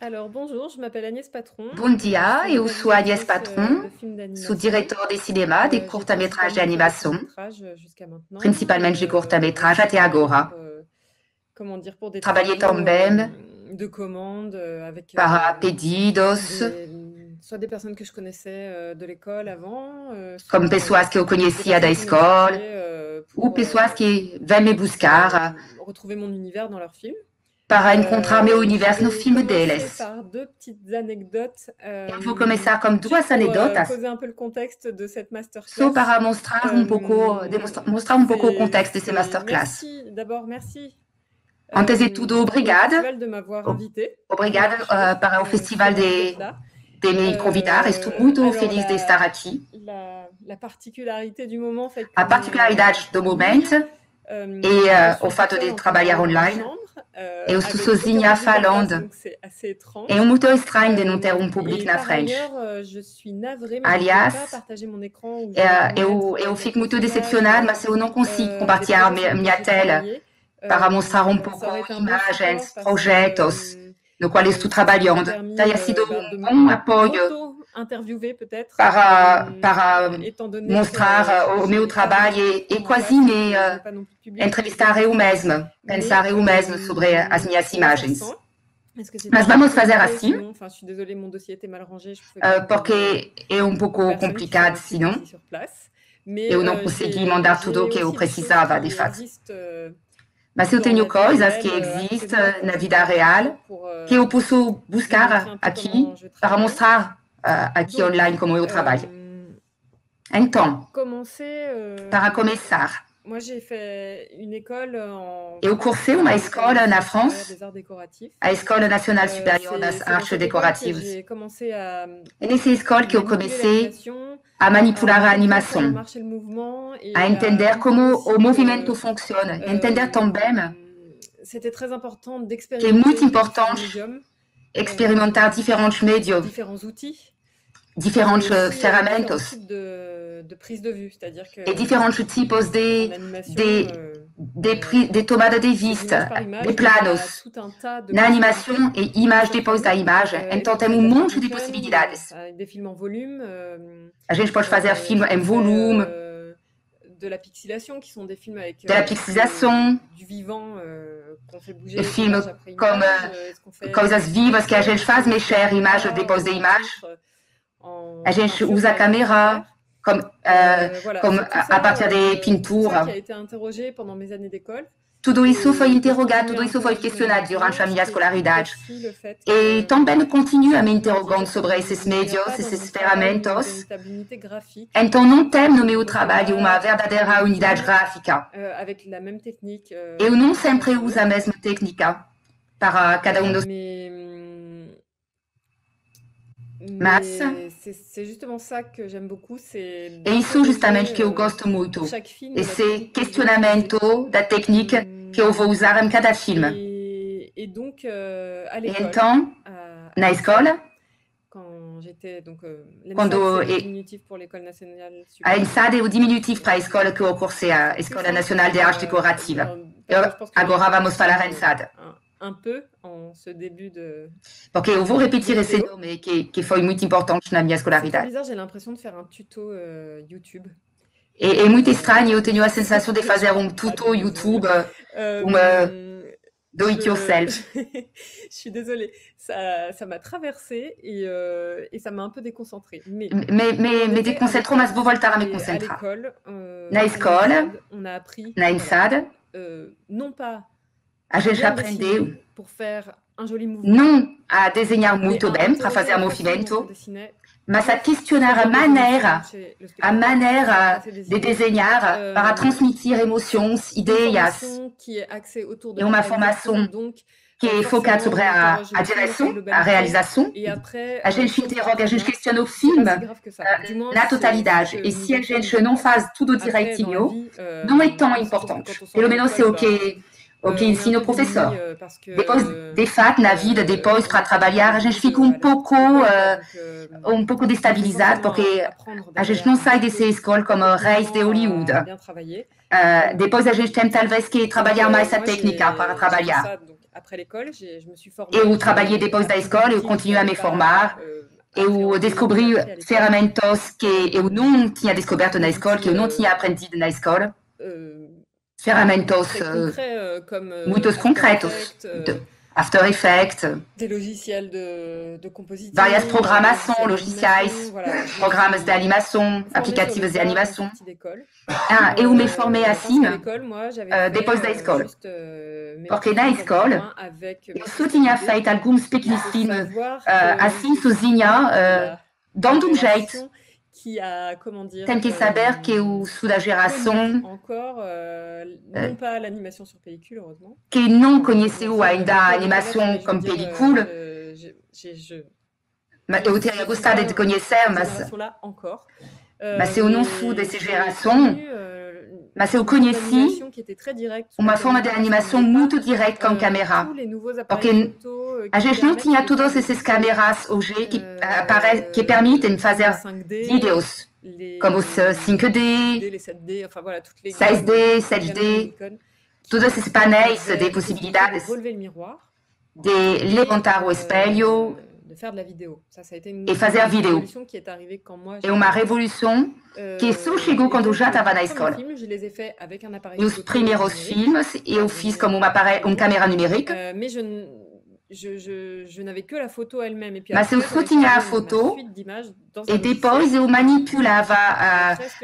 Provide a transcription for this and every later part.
Alors bonjour, je m'appelle Agnès Patron. Bom Je dia, suis eu sou a Agnès réalisatrice Patron, de films sou d'animation. diretor de cinema, de J'ai curta-metragem de principalement fait des animação, courts-métrages jusqu'à maintenant. principalmente de J'ai curta-metragem aussi até travaillé agora. comment dire, pour des Trabalhei travaux também de commande avec para pedidos, soit des personnes que je connaissais de l'école avant, como soit pessoas que eu des conhecia da personnes qui m'ont escola, contacté ou pour pessoas que vêm me buscar retrouver mon univers dans leurs films. para encontrar meu Je universo no vais filme commencer deles. par deux petites anecdotes, Eu vou começar com juste duas pour anedotas, poser un peu le contexte de cette só masterclass. para mostrar um pouco, mostrar um pouco o contexto desse masterclass. Merci, d'abord merci Antes de tudo, au obrigada. festival de m'avoir invité à Obrigada marcher. para o Je suis festival ravie d'être là. de me convidar. Estou muito Alors feliz de estar aqui. la particularité du moment fait A qu'on est particularidade do en ligne. momento Je é o suis toute fato seule de en train de trabalhar parler dans ma online. chambre, Eu estou avec aucun sozinha public en face, falando. donc c'est assez étrange. É muito estranho de não ter um público Et na par frente. ailleurs, je suis navrée, mais je ne peux pas Aliás, partager mon écran où je vais vous eu mettre fico quelques muito images decepcionada, mas eu não consigo des compartilhar projets sur lesquels minha j'ai tela travaillé. para mostrar um Ça pouco aurait été un bon support imagens, parce projetos que no qual eu estou ça m'aurait trabalhando. permis Teria sido de bom apoio m'auto-interviewer peut-être, para étant donné mostrar que o meu j'ai pas beaucoup trabalho de e public en quase face et me que je n'ai pas non plus de public entrevistar immédiat eu en face. mesma, Mais pensar eu mesma sobre as minhas on va faire imagens. sans. Parce que c'était Mas un peu vamos fazer compliqué, assim, sinon, enfin, je suis désolée, mon dossier était mal rangé, je ne pouvais pas envoyer porque é aux pouco personnes qui s'en complicado, occupent senão ici sur place. Mais eu não consegui mandar tudo o j'ai que eu aussi des choses precisava, de qui fato. existent Mas eu dans tenho la vie coisas que réelle à côté de existem moi que na je vais vida pouvoir utiliser real pour que eu posso vous montrer buscar un peu comment aqui je para travaille. mostrar aqui Donc, online como eu trabalho. Então, pour commencer, para começar, moi j'ai fait une école en eu France qui cursei s'appelle uma l'École escola na nationale supérieure France, des arts décoratifs. a Escola Nacional Superior C'est das dans Artes cette école que Decorativas. j'ai commencé à É nessa escola que eu manipuler comecei l'animation, a à manipular a comprendre comment animação, marchait le mouvement a et à entender como comprendre o aussi movimento que funciona, entender também c'était très important que é muito d'expérimenter différents importante médiums, experimentar diferentes médios, différents outils et diferentes aussi différents ferramentas types de prise de vue. C'est-à-dire e que diferentes tipos en animation, de tomada de c'est vista, l'image par de image, donc il y a planos, tout un tas de na possibilités animação e imagem sur depois film. da imagem. Et Então pour tem faire de la stop monte de motion, possibilidades. des films en volume. A gente pode fazer filme J'ai em fait volume, de la pixelation, qui sont des films avec de la pixelização, du vivant qu'on fait de bouger filme image après comme image. Ce qu'on fait coisas en vivas que a pixel, gente ce qu'on faz utilise la mexer imagem caméra, depois de en imagem. titre, A en gente peinture usa a par exemple sur câmera verre. comme, Voilà, comme c'est a partir de tout ça qui a pintura. été interrogé pendant mes années d'école Tudo isso foi et que je interrogado, continue tudo à isso foi interroger même questionado durante a maintenant, ce minha qui explique escolaridade. aussi le fait E que, também continuo a me comment interrogando dire, sobre esses il n'y a médios, pas dans essas mon travail une ferramentas. véritable unité graphique. Então, não tem no Je meu ne refais trabalho uma pas tous les verdadeira unidade films gráfica. avec la même technique Eu não pour sempre construire. uso a mesma técnica para cada dos. Mas Mais c'est justement ça que j'aime beaucoup, c'est é isso justamente d'interroger que eu gosto muito. pour chaque film la Esse technique que je vais questionamento utiliser. da técnica que eu vou usar em cada filme. Et donc, à E l'école, então, à na l'ENSAD, escola, quand j'étais donc l'ENSAD, quando c'est le diminutif pour l'École nationale a supérieure des ENSAD arts é o diminutivo para a décoratifs. escola que eu cursei, a C'est plus Escola simple Nacional de Arte de Decorativa. dire, parce que je pense que les Agora gens vamos falar sont ENSAD. un peu en ce début de Porque eu vou repetir esse vidéo. nome que foi muito importante na minha C'est très escolaridade. bizarre, j'ai l'impression de faire un tuto YouTube. É muito estranho, eu tenho a sensação de fazer um Je tuto YouTube, do it je, yourself. je suis désolée, ça m'a traversé et ça m'a un peu déconcentrée. Mais Me desconcentro, mas vou voltar a me à concentrar. l'école, Na à escola, l'ENSAD, on a appris na ENSAD, non pas a gente bien aprendeu dessiner pour faire un joli mouvement, não a desenhar mais muito à bem para interroger fazer la façon dont on movimento, dessinait mas a pour questionar faire a des émotions maneira, chez le a spectateur, pour maneira passer des de idées. desenhar para transmitir emoções, Une ideias. formation qui est axée autour de É la uma réalisation, formação donc que é focada forcément, sobre on a interroge le film dans sa direção, a globalité, realização. et après, A gente si on fait pas interroga, a très gente bien, questiona o c'est pas filme si grave que ça. Du moins, na c'est ce totalidade. que E nous se a enseigne gente não faz tudo après dans la direitinho, vie. não é tão Il se trouve que importante. quand on sort Pelo de menos é l'école, o que on est ensina un o peu démuni professor. parce Depois, que de fato, na vida, depois, on para n'est pas du tout trabalhar, a gente démuni fica à la sortie de l'école, quoi. Donc, il faut destabilizado, forcément porque apprendre a gente derrière não un sai petit dessa peu escola como reis de techniquement à Hollywood. bien travailler. Depois a gente tem talvez que Donc, trabalhar mais a moi, técnica para j'ai fait trabalhar. ça donc après l'école, je me suis formée. Eu trabalhei depois da escola, eu continuei a me formar. Eu descobri ferramentas que eu não tinha descoberto na escola, que eu não tinha aprendido na escola. Ferramentas muito concretos. After Effects, des logiciels de compositing, várias programações, logiciais, voilà, programas de animação, aplicativos de animação. Eu me formei assim, depois da escola. Porque na escola, eu só tinha feito alguns pequenos filmes assim, sozinha, dando um jeito. Tem que saber que eu sou da geração non pas l'animation sur pellicule, heureusement, que não conheceu ainda a animação com película. Eu teria gostado de conhecer, mas eu não sou dessa geração. Mas eu conheci uma forma de animação muito direta com câmera. Porque a gente não tinha todas essas câmeras hoje que permitem fazer vídeos como os 5D, 6D, 7D, todos esses painéis de possibilidades de levantar o espelho e fazer vídeo. É uma revolução que só chegou quando eu já estava na escola. E os primeiros filmes eu fiz com uma câmera numérica. Je n'avais que la photo elle-même. Et puis mas eu só tinha a foto e depois eu manipulava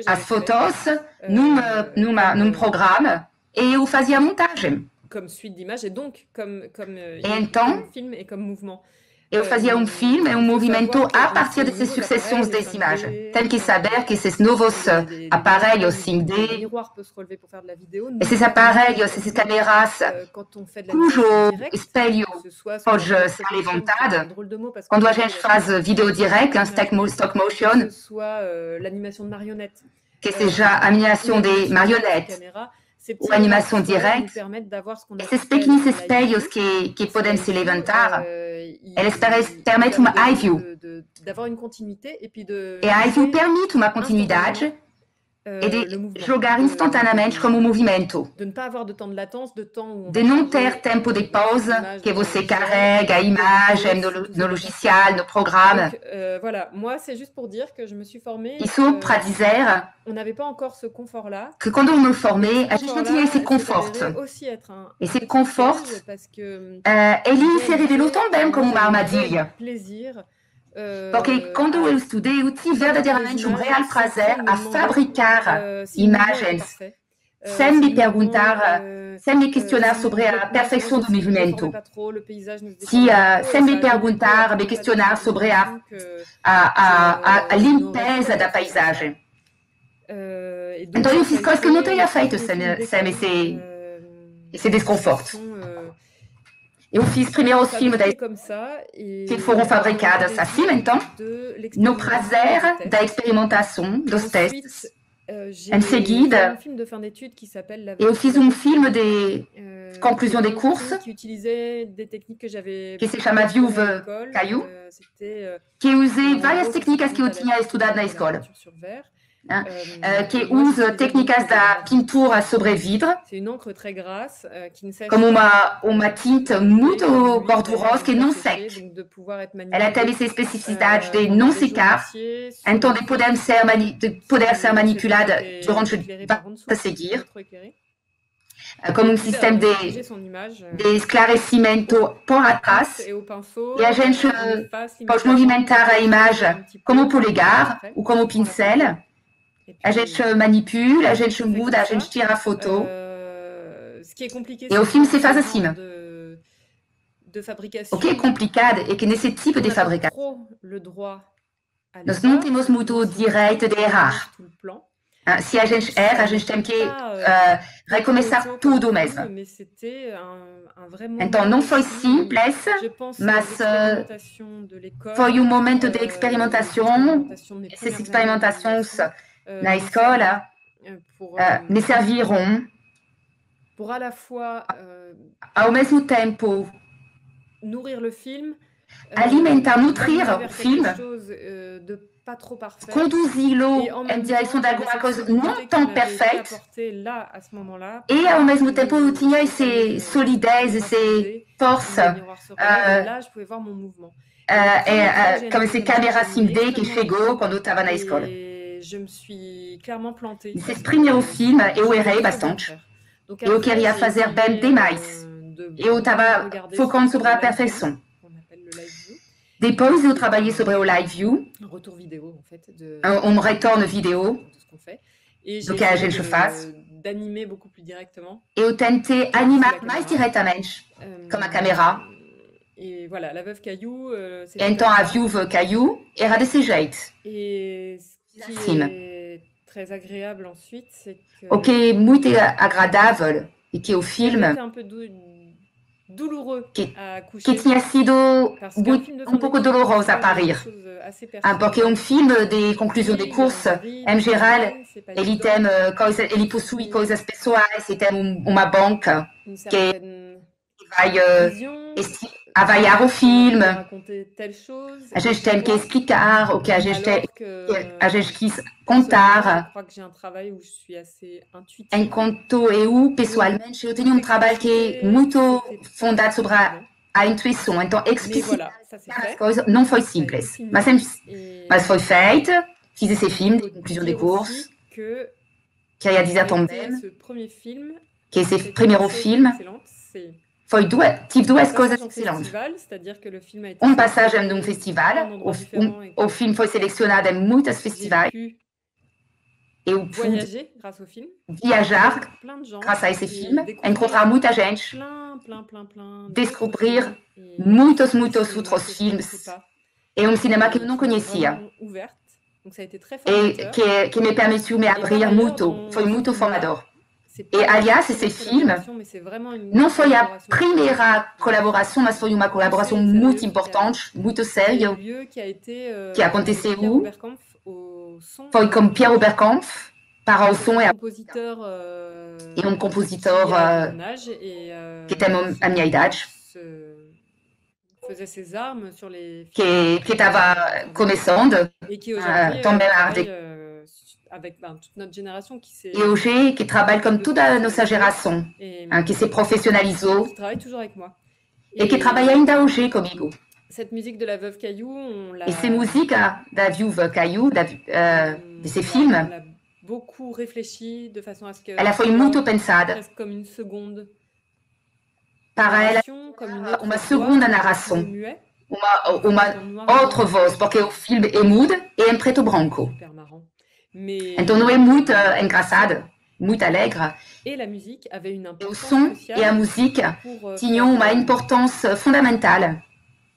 as fotos num programa e eu fazia a montagem. Comme suite d'images et donc comme então, film et comme mouvement. Eu fazia um filme, um movimento a partir dessas sucessões de imagens. Tem que saber que esses novos aparelhos 5D, esses aparelhos, essas câmeras, cujo espelho pode ser levantado, quando a gente faz vídeo direct, stop motion, que seja a animação de marionete, ou animação direta, esses pequenos espelhos que podem se levantar, eles permitem uma eye view. E a eye view permite uma continuidade e de jogar instantaneamente como movimento. De não ter tempo de pausa, que você carrega a imagem no logicial, no programa. Isso para dizer que quando eu me formei, a gente não tinha esse conforto. Esse conforto, ele se revelou também como uma armadilha. Porque quando eu estudei, eu tive verdadeiramente um real prazer a fabricar imagens sem me perguntar, sem me questionar sobre a perfeição do movimento, sem me perguntar, me questionar sobre a limpeza da paisagem. Então eu fiz coisas que eu não teria feito sem esse desconforto. Eu fiz primeiro os filmes que foram fabricados assim, então, no prazer da experimentação, dos testes. Em seguida, eu fiz um filme de conclusão de curso que se chama Viúva Caillou, que usei várias técnicas que eu tinha estudado na escola. Que usa técnicas da pintura sobre vidro, como uma tinta muito gordurosa que não seca. Ela tem essa especificidade de não secar, então de poder ser manipulada durante a seguir, como um sistema de esclarecimento por atrás, e a gente pode movimentar a imagem como o polegar ou como o pincel. A gente manipula, a gente muda, a gente tira a foto. E o filme se faz assim. O que é complicado é que nesse tipo de fabricação, nós não temos muito direito de errar. Se a gente erra, a gente tem que recomeçar tudo mesmo. Então, não foi simples, mas foi um momento de experimentação. Essas experimentações na escola me serviram ao mesmo tempo nourrir le film alimenta, nutrir o film, conduzi-lo em direção de alguma coisa não tão perfeita e, ao mesmo tempo, tinha essa solidez, essa força, como essa câmera 5D que chegou quando eu estava na escola. Nesse primeiro filme, eu errei bastante. Eu queria fazer bem demais. Eu estava focando sobre a perfeição. Depois, eu trabalhei sobre o live view, retorno vidéo do que a gente faz. Eu tentei animar mais diretamente com a câmera. Então, a viúva Caillou era desse jeito. O que é muito agradável é que o filme que tinha sido pouco doloroso a parir, porque um filme de conclusão de curso, em geral, ele possui coisas pessoais, ele tem uma banca que vai avaliar o filme, a gente tem que explicar o que a gente quis contar. Enquanto eu, pessoalmente, eu tenho trabalho que é muito fundado sobre a intuição. Então, explicitar as coisas não foi simples, mas foi feito. Fiz esse filme de conclusão de curso. Queria dizer também que esse primeiro filme tive duas coisas excelentes. Passagem de um festival, o filme foi selecionado em muitos festivais. Eu pude viajar graças a esse filme, encontrar muita gente, descobrir muitos outros filmes. É um cinema que eu não conhecia e que me permitiu me abrir muito, foi muito formador. E, aliás, esse filme não foi a primeira colaboração, mas foi uma colaboração muito importante, muito séria, que aconteceu. Foi com Pierre Oberkampf, para o som e um compositor que tem a minha idade, que estava começando também a arte. E hoje, que trabalha com toda a nossa geração, que se profissionalizou e que trabalha ainda hoje comigo. Essa música da viúva Caillou, desse filme, ela foi muito pensada para ela uma segunda narração, uma outra voz, porque o filme é mudo e em preto e branco. Então não é muito engraçado, muito alegre. O som e a música tinham uma importância fundamental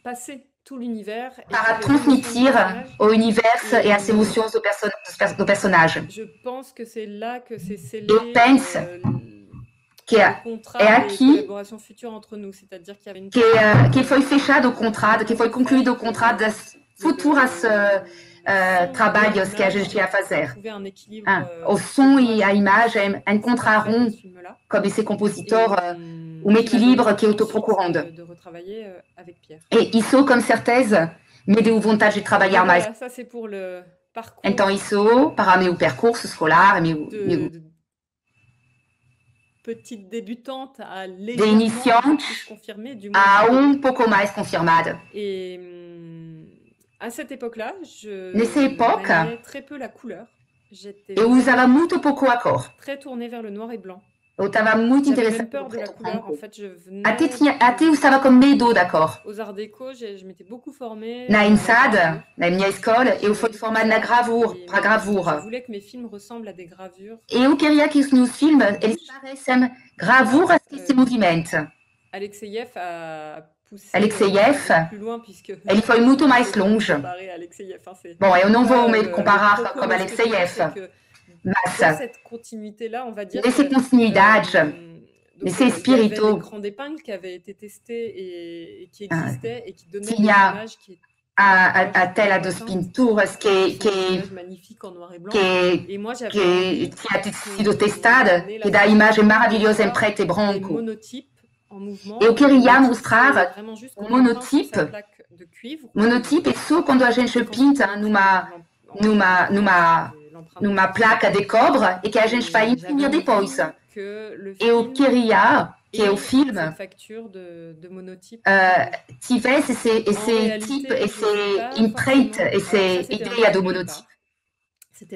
para transmitir o universo e as emoções do personagem. Eu penso que é aqui que foi fechado o contrato, que foi concluído o contrato das futuras trabalhos que a gente ia fazer. O som e a imagem encontrarão, como esse compositor, um equilíbrio que eu estou procurando. E isso, com certeza, me deu vontade de trabalhar mais. Então, isso, para meu percurso escolar, petite débutante à de iniciante a pouco mais confirmada. À cette époque-là, nessa época, très peu la couleur. Eu usava muito pouco a cor. Très tournée vers le noir et blanc. Eu estava muito interessada pelo preto e branco. Até eu estava com medo da cor. Aux Arts Déco, je m'étais beaucoup formée. Na INSAD, na minha escola, eu fui formada na gravura, para gravura. Je voulais que mes films ressemblent à des gravures. Eu queria que os meus filmes eles parecem gravuras que se movimentam. Alexeyev a ele foi muito mais longe. Bom, eu não vou me comparar com Alexeyev, mas nessa continuidade, nesse espírito, tinha a tela das pinturas que tinha sido testada, que dá a imagem maravilhosa em preto e branco. Eu queria mostrar um monotipo Monotype, isso quando a gente pinta numa placa de cobre e que a gente vai imprimir depois. Eu queria que o filme tivesse esse tipo, esse empreite, essa ideia do monotipo,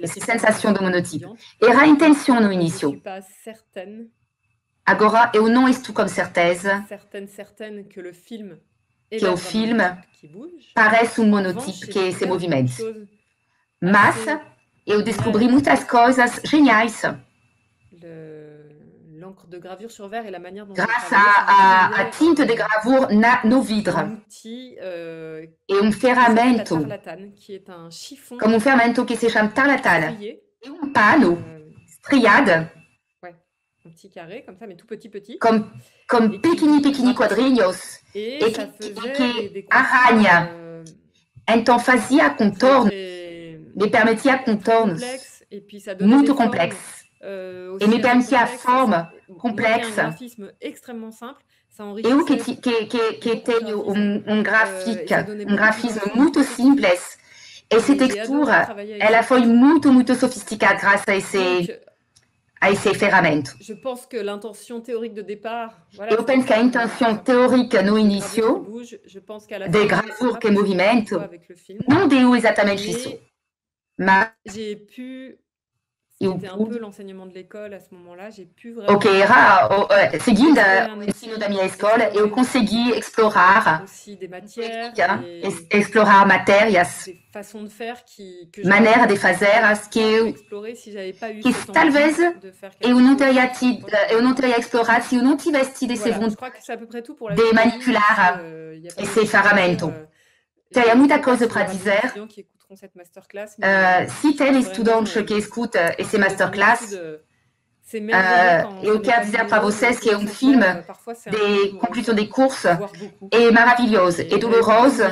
essa sensação do monotipo. Era a intenção no início. Agora, eu não estou com certeza que o filme parece monotipo que se movimenta. Mas eu descobri muitas coisas geniais. Grâce à tinta de gravure no vidro. E ferramento, como ferramento que se chama tarlatane. E pano estriado. Un petit carré comme ça, mais tout petit. Comme pequeni quadrinhos. Et que arranha. Então fazia contornos, me permitia contornos muito complexos. E me permitia forma complexa. Un graphisme extrêmement simple. Eu que tenho grafismo muito simples. Essa textura, ela foi muito sofisticada graças a esse ferramenta. Eu penso que a intenção teórica no início de gravura que movimento não deu exatamente isso. Mas c'était un peu l'enseignement de l'école à ce moment-là, j'ai pu vraiment... Ok, seguindo o ensino da minha escola, eu consegui explorar des matières, explorar matérias, maneiras de fazer que talvez eu não teria explorado se eu não tivesse tido esse vontade de manipular esse ferramenta. Teria muita coisa para dizer. Se tem estudante que escuta esse masterclass, eu quero dizer para vocês que é um filme de conclusão de curso, é maravilhoso, é doloroso,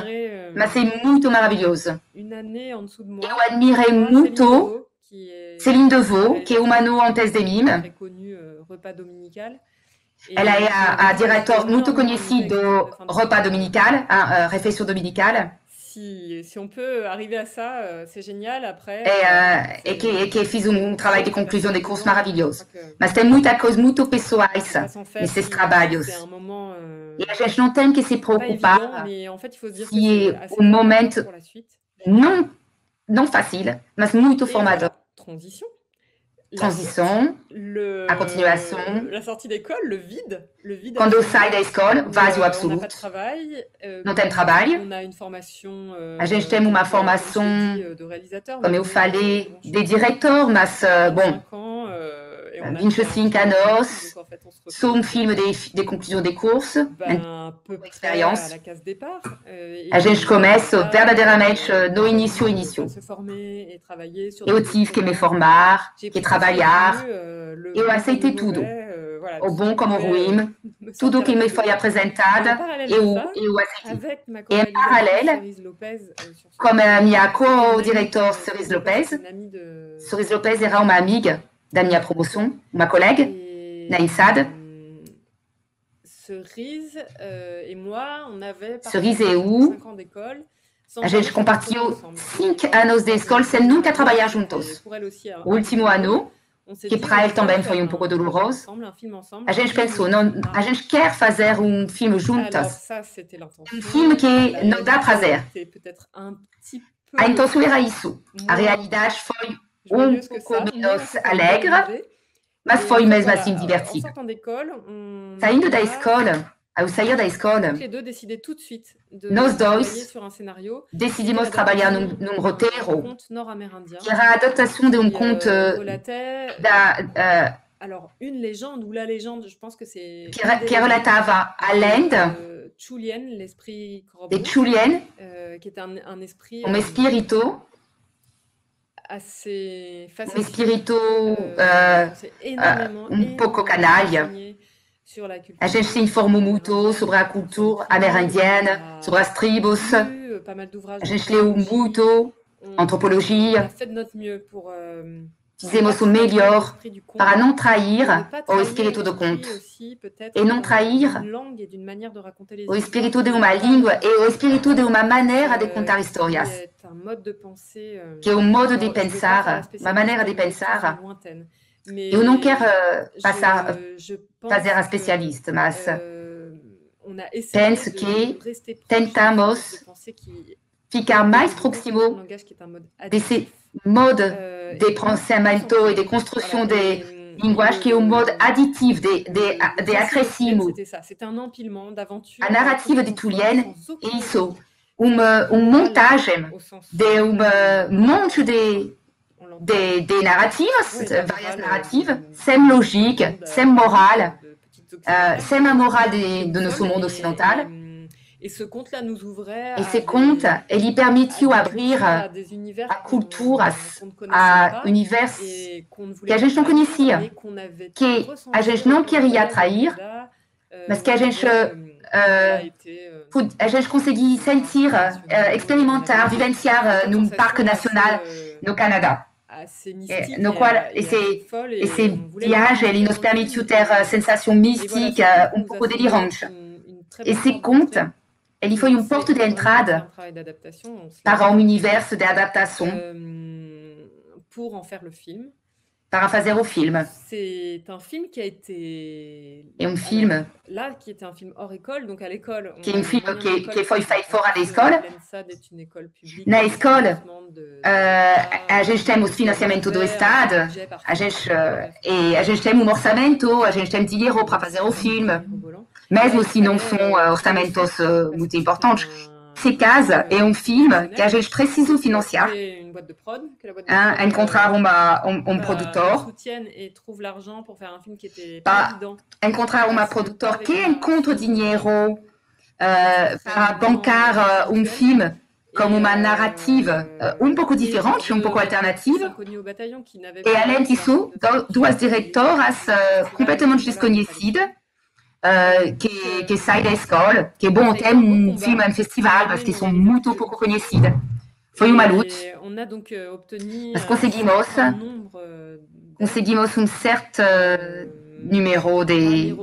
mas é muito maravilhoso. Eu admirei muito Céline Devaux, que é uma no antes de mim. Ela é a diretora muito conhecida do Repas Dominical, a refeição dominical. Si on peut arriver à ça, c'est génial. Après, e que fiz trabalho de conclusão de curso maravilhoso. Mas tem muita coisa muito pessoais nesses trabalhos. E a gente não tem que se preocupar se um momento não fácil, mas muito formador. Transição, a continuação, la sortie d'école, le vide. Quando sai da escola, vazio absoluto. Não tem trabalho. A gente tem uma formação, como eu falei, de diretor, mas, bom, 25 anos, sou filme de conclusão de curso, experiência. A gente começa verdadeiramente no início. Eu tive que me formar, que trabalhar, eu aceitei tudo. O bom como o ruim, tudo que me foi apresentado, eu aceitei. E em paralelo, como a minha co-diretora Cerise Lopez era uma amiga da minha promoção, uma colega, na INSAD. Cerise e eu, a gente compartilhou 5 anos de escola sem nunca trabalhar juntos. O último ano, que para ele também foi um pouco doloroso, a gente pensou, não, a gente quer fazer um filme juntas. Um filme que não dá prazer. A intenção era isso. A realidade foi um pouco menos alegre, mas foi mesmo assim divertido. Saindo da escola, ao sair da escola, nós dois decidimos trabalhar num roteiro que era a adaptação de conto que relatava a lenda de Julien, espírito pouco canalha. A gente se informou muito sobre a cultura amérindienne, sobre as tribos. A gente leu muito antropologia. fizemos o melhor para não trair o espírito do conto. E não trair o espírito de uma língua e o espírito de uma maneira de contar histórias. Que é um modo de pensar, uma maneira de pensar. Eu não quero fazer a especialista, mas penso que tentamos ficar mais próximo desse modo de pensamento e de construção de linguagem que é um modo aditivo, de acréscimo. A narrativa de Tullian é isso, uma montagem de monte de narrativas, várias narrativas, sem lógica, sem moral, sem a moral do nosso mundo ocidental. E esse conte, ele permitiu abrir a culturas, a universos que a gente não conhecia, que a gente não queria atrair, mas que a gente conseguia sentir, experimentar, vivenciar num parque nacional no Canadá. No qual esse viagem ele nos permitiu ter a sensação mística, um pouco delirante. Esse conte, ele foi porto de entrada para universo de adaptação para fazer o filme. É filme qui était un film hors école, donc à l'école. Que é filme que foi feito fora da escola. Na escola, a gente tem os financiamentos do Estado, a gente tem orçamento, a gente tem dinheiro para fazer o filme. Mesmo se não são orçamentos muito importantes. Nesse caso, é filme que a gente precisa financiar. Encontrar produtor. Encontrar produtor que encontra dinheiro para bancar filme como uma narrativa pouco diferente, pouco alternativa. E além disso, duas diretoras completamente desconhecidas que saem da escola, que tem filme em festival, mas que são muito pouco conhecidas. Foi uma luta. Mas conseguimos certo número de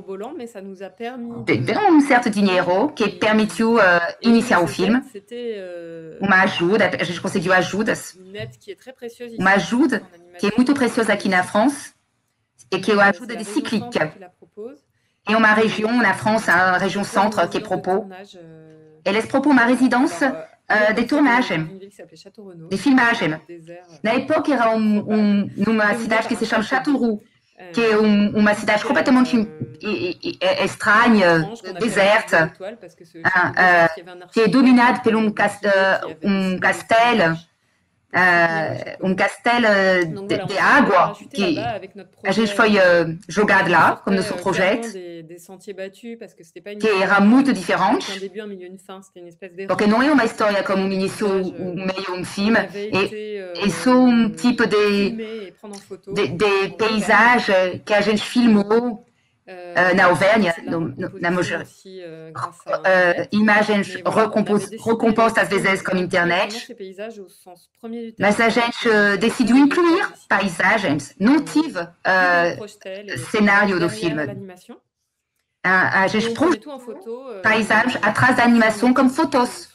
certo dinheiro que permitiu iniciar o filme. Uma ajuda, a gente conseguiu ajudas. Uma ajuda que é muito preciosa aqui na França e que é a ajuda de Cyclic. É uma região na França, a região centro que propôs. Eles propõem uma residência de tournagem, de filmagem. Na época era numa cidade que se chama Châteauroux, que é uma cidade completamente estranha, deserta, que é dominada por castelo de água, que a gente foi jogado lá, como nosso projeto, que era muito diferente, porque não é uma história como um início, meio filme, é só tipo de paisagem que a gente filmou na Auvergne, na Moselle. Imagens recompostas às vezes com internet. Mas a gente decidiu incluir paisagens, não tive cenário do filme. A gente projetou paisagens atrás da animação como fotos.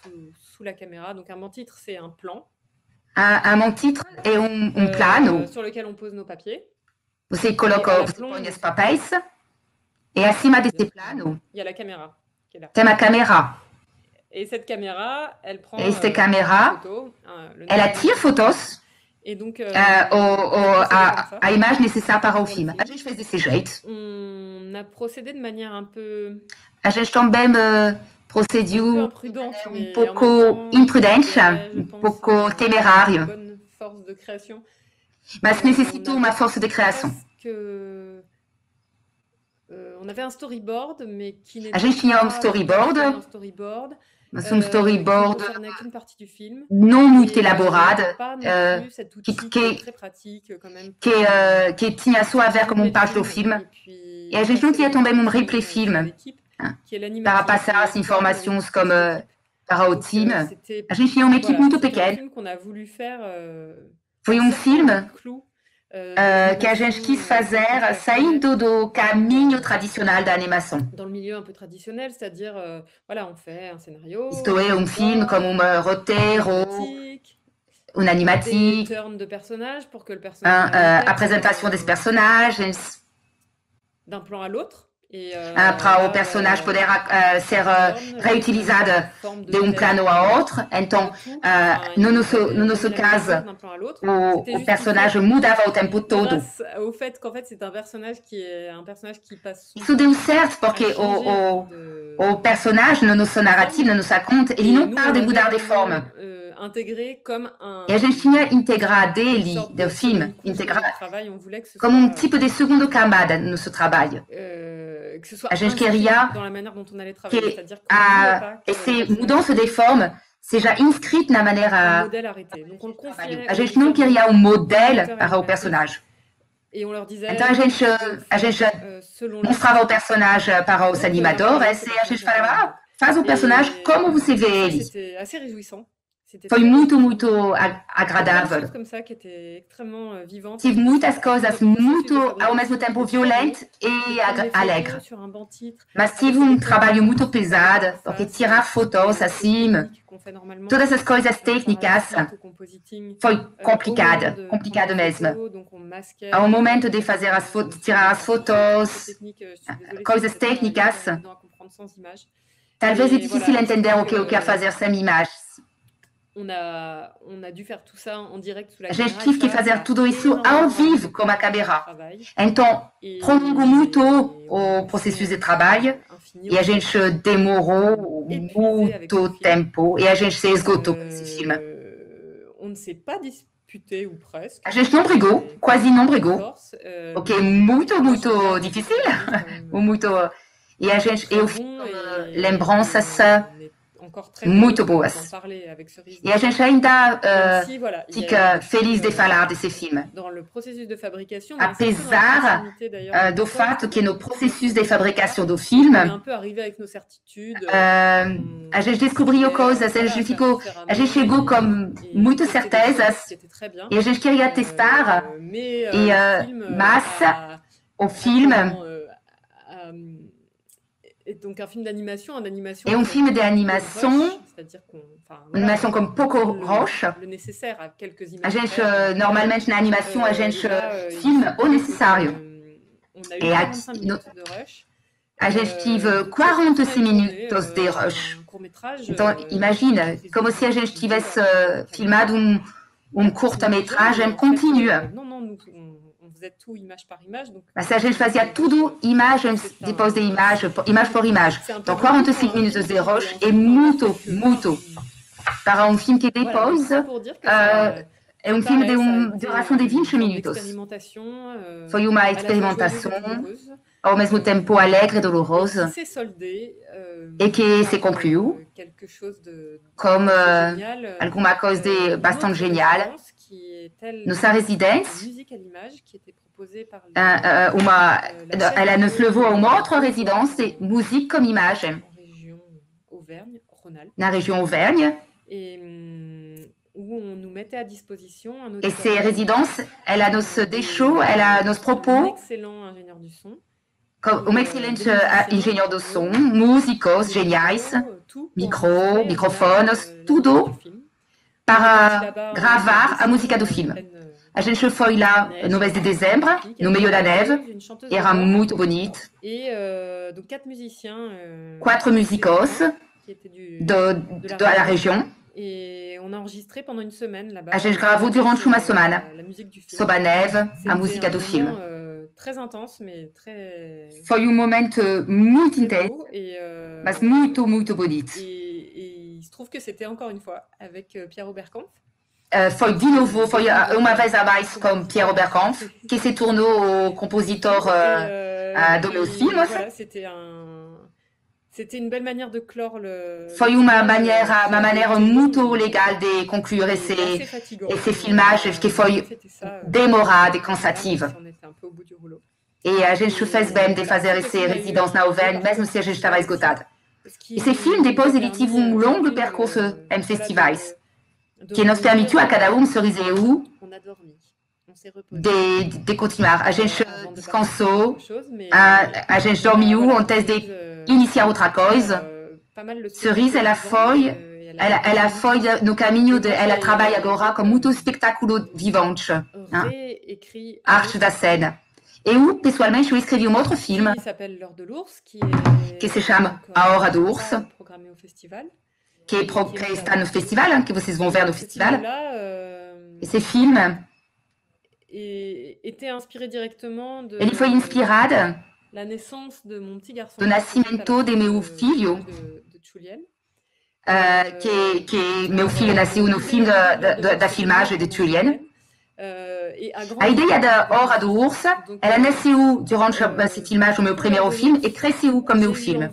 Un montitre, c'est un plan. Un montitre é plano. Sur lequel on pose nos papiers. Você põe os papéis. Et acima de ces plano, il y a la caméra qui est là. Tem a caméra. Et cette caméra, elle prend photos, elle attire photos. Et donc, a image nécessaire para o filme. A gente fez desse jeito. On a procédé de manière un peu... A gente também procediu pouco imprudente, pouco temerário. Mas necessitou uma força de criação. On avait un storyboard, mais qui n'était a gente tinha storyboard, mas storyboard não muito elaborado, que tinha só a ver com parte do filme. E a gente não tinha também replay filme para passar as informações como para o time. A gente tinha uma equipe muito pequena. Foi filme que a gente quis fazer saindo do caminho tradicional da animação. Dans le milieu un peu traditionnel, c'est-à-dire, voilà, on fait un scénario, Isto é, film como roteiro, animatique, des turns de personnages pour que le personnage a apresentação dos personagens, d'un plan à l'autre. Para o personagem poder ser reutilizado de plano a outro. Então, no nosso caso, o personagem mudava o tempo todo. Au fait qu'en fait, c'est un personnage qui passe. Isso deu certo porque o personagem, na nossa narrativa, na nossa conta, ele não para de mudar de forma. Intégré comme un... E a gente tinha integrado ele, do filme, como tipo de segunda camada no nosso trabalho. A gente queria que essa mudança de forma seja inscrita na maneira... A gente não queria modelo para o personagem. Então a gente mostrava o personagem para os animadores e a gente falava, faz o personagem como você vê ele. C'était assez réjouissant. Foi muito agradável. Tive muitas coisas muito, ao mesmo tempo, violentas e alegres. Mas tive trabalho muito pesado, porque tirar fotos assim, todas as coisas técnicas, foi complicado mesmo. Ao momento de fazer tirar as fotos, coisas técnicas, talvez é difícil entender o que eu quero fazer sem imagens. On a dû faire tout ça en direct sous la caméra. A gente tive que fazer tudo isso ao vivo com a câmera. Então, prolongou muito o processo de trabalho e a gente demorou muito tempo e a gente se esgotou com esse filme. On ne s'est pas disputé ou presque. A gente não brigou, quase não brigou, porque é muito difícil. E a gente, eu fiz lembranças muito boas. E a gente ainda fica feliz de falar desse filme. Apesar do fato que no processo de fabricação do filme, a gente descobriu coisas, a gente chegou com muitas certezas e a gente queria testar, mas o filme... Donc un film d'animation, é filme de animação, animação com pouco rush. A gente, normalmente na animação, a gente filma o necessário. E aqui, a gente teve 45 minutos de rush. Então, imagina, como se a gente tivesse filmado curta-metragem contínua. Mas a gente fazia tudo imagem depois de imagem por imagem. Então, 45 minutos de rush é muito para filme que depois é filme de duração de 20 minutos. Foi uma experimentação, ao mesmo tempo alegre e dolorosa, e que se concluiu como alguma coisa de bastante genial. Nossa residência, ela nos levou a uma outra residência de música com imagem na região Auvergne. E essa residência, ela nos deixou, ela nos propôs um excelente engenheiro do som, músicos geniais, microfones, tudo para gravar a música do filme. A gente foi lá no mês de dezembro, no meio da neve, era muito bonito. Quatro músicos da região. A gente gravou durante uma semana sob a neve a música do filme. Foi momento muito intenso, mas muito bonito. Il se trouve que c'était encore une fois avec Pierre Oberkampf. Foi de novo, foi uma vez a mais com Pierre Oberkampf, que se tornou o compositor dos meus filmes. Voilà, c'était une belle manière de clore le... Foi uma maneira muito legal de concluir esse filmagem que foi demorado e cansativo. E a gente fez bem de fazer essa residência na Auvergne, mesmo se a gente estava esgotada. Esse filme, depois, ele teve longo percurso em festivais, que nos permitiu a cada sorriser. de continuar. A gente descansou, a gente dormiu antes de iniciar outra coisa. Cerise, ela foi no caminho, ela trabalha agora com muito espetáculo vivante, arte da cena. Eu, pessoalmente, eu escrevi outro filme que se chama A Hora do Urso, que está no festival, que vocês vão ver no festival. Esse filme, ele foi inspirado do nascimento de meu filho, que meu filho nasceu no fim da filmagem de Julien. A ideia da Hora do Urso, ela nasceu durante essa filmagem do meu primeiro filme e cresceu com meu filho.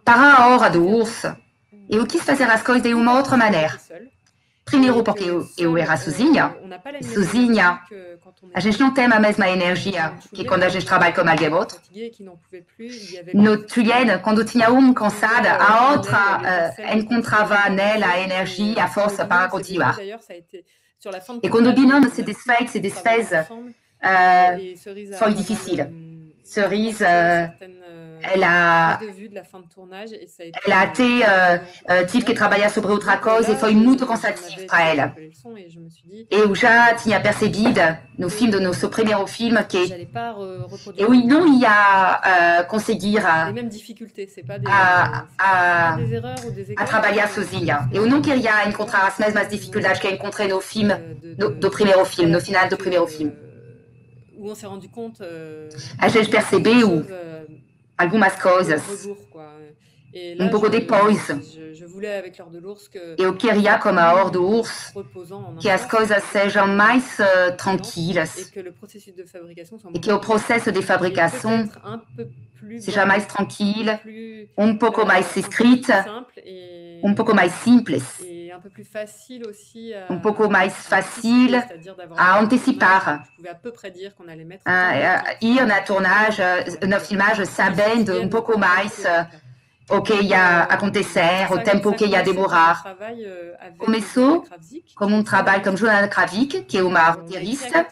Para a Hora do Urso, eu quis fazer as coisas de uma outra maneira. Primeiro porque eu era sozinha. Sozinha, a gente não tem a mesma energia que quando a gente trabalha com alguém outro. No Julien, quando tinha uma cansada, a outra encontrava nela a energia, a força para continuar. E quando o binômio se desfez, foi difícil. Cerise, ela tive que trabalhar sobre outra coisa e foi muito cansativo para ela. Eu já tinha percebido no filme, do nosso primeiro filme, que eu não ia conseguir a trabalhar sozinha. Eu não queria encontrar as mesmas dificuldades que encontrei no filme, do primeiro filme, no final do primeiro filme. A gente percebeu algumas coisas pouco depois. Eu queria, como a Hora do Urso, que as coisas sejam mais tranquilas e que o processo de fabricação seja mais tranquilo, pouco mais escrito, pouco mais simples, pouco mais fácil a antecipar. Ir na filmagem sabendo pouco mais o que ia acontecer, o tempo que ia demorar. Começou como trabalho com Joanna Kravik, que é uma roteirista.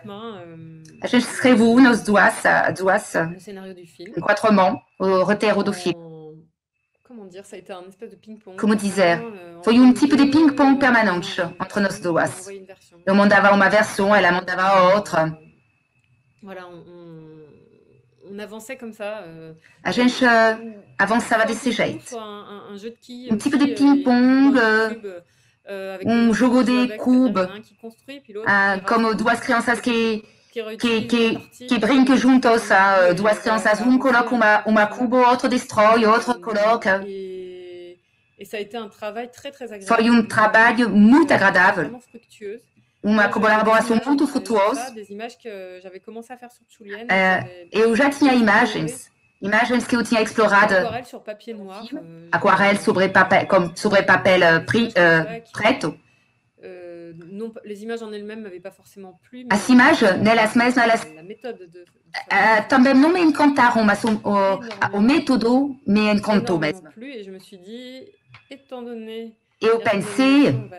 A gente escreveu nós duas em 4 mãos, o roteiro do filme. Como dizer, foi tipo de ping-pong permanente entre nós duas. Eu mandava uma versão, ela mandava outra. A gente avançava desse jeito. Tipo de ping-pong, jogo de cube, como duas crianças que brincam juntos. Duas crianças, coloca uma cuba, outro destrói, outro coloca. Foi trabalho muito agradável. Uma colaboração muito frutuosa. Eu já tinha imagens que eu tinha explorado. Aquarelle sobre papel preto. As imagens nelas mesmas, também não me encantaram, mas o método me encantou mesmo. Eu pensei,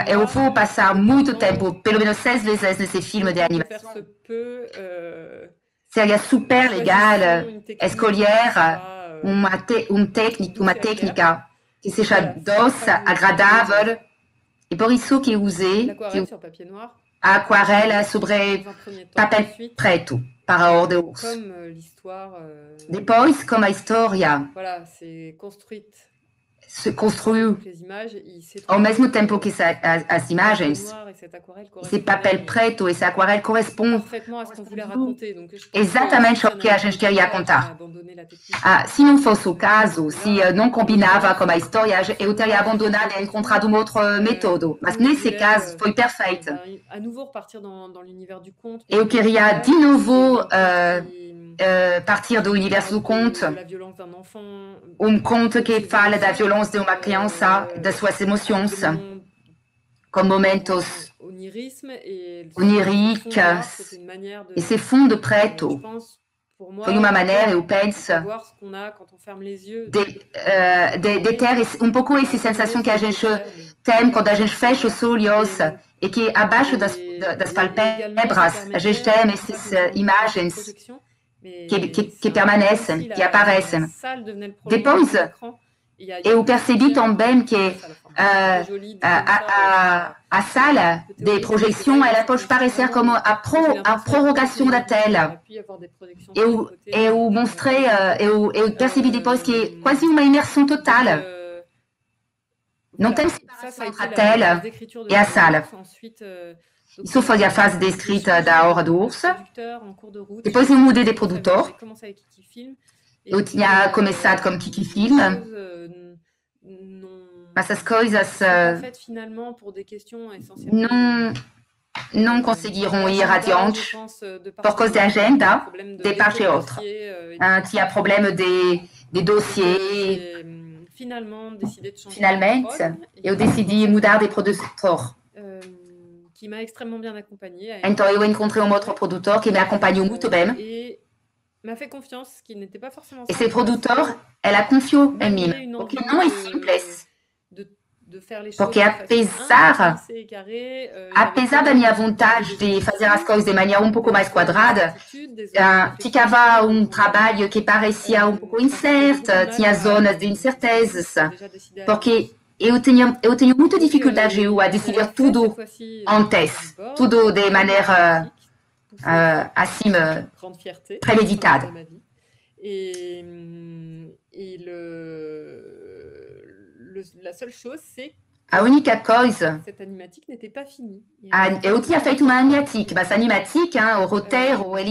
eu vou passar muito tempo, pelo menos 6 vezes nesse filme de animação. Seria super legal escolher uma técnica que seja doce, agradável. E por isso que eu usei a aquarela sobre papel preto para a Hora do Urso. Depois, como a história se construiu ao mesmo tempo que as imagens, esse papel preto, essa aquarela correspondem exatamente ao que a gente queria contar. Se não fosse o caso, se não combinava com a história, eu teria abandonado e encontrado um outro método. Mas nesse caso, foi perfeito. Eu queria de novo partir do universo do conto, conto que fala da violência de uma criança, das suas emoções, com momentos oníricos. Esse fundo preto foi uma maneira, eu penso, de ter pouco essa sensação que a gente tempo quando a gente fecha os olhos e que abaixo das palpebras a gente tem essas imagens que permanecem, que aparecem. Depois, eu percebi também que a sala de projeção ela pode parecer como a prorrogação da tela. Eu mostrei, eu percebi depois que é quase uma imersão total. Não tem separação entre a tela e a sala. Isso foi a fase de escrita da Hora do Urso. Depois eu mudei de produtor. Eu tinha começado como Kiki Film. Mas as coisas não conseguiram ir adiante por causa de agenda, de parte e outra. Tinha problema de dossiê. Finalmente, eu decidi mudar de produtor. Então, eu encontrei outro produtor que me acompanhou muito bem. E esse produtor, ela confiou em mim, o que não é simples. Porque apesar da minha vontade de fazer as coisas de maneira um pouco mais quadrada, ficava um trabalho que parecia um pouco incerto, tinha zonas de incertezas, porque eu tenho muita dificuldade a decidir tudo antes, tudo de maneira assim, premeditada. A única coisa, eu tinha feito uma animatique, mas a animatique, o roteiro, eu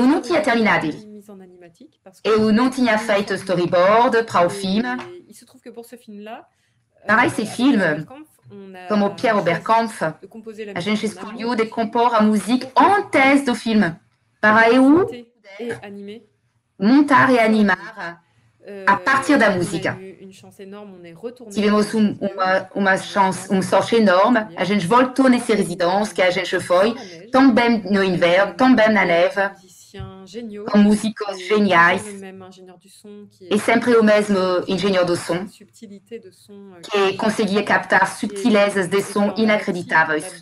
não tinha terminado ele. Eu não tinha feito storyboard para o filme. Para esse filme, como Pierre Oberkampf, a gente escolheu de compor a música antes do filme, para eu montar e animar a partir da música. Tivemos uma sorte enorme. A gente voltou nessa residência que a gente foi, tão bem no inverno, tão bem na neve, com músicos geniais. E sempre o mesmo engenheiro do som, que conseguia captar subtilezas de som inacreditáveis.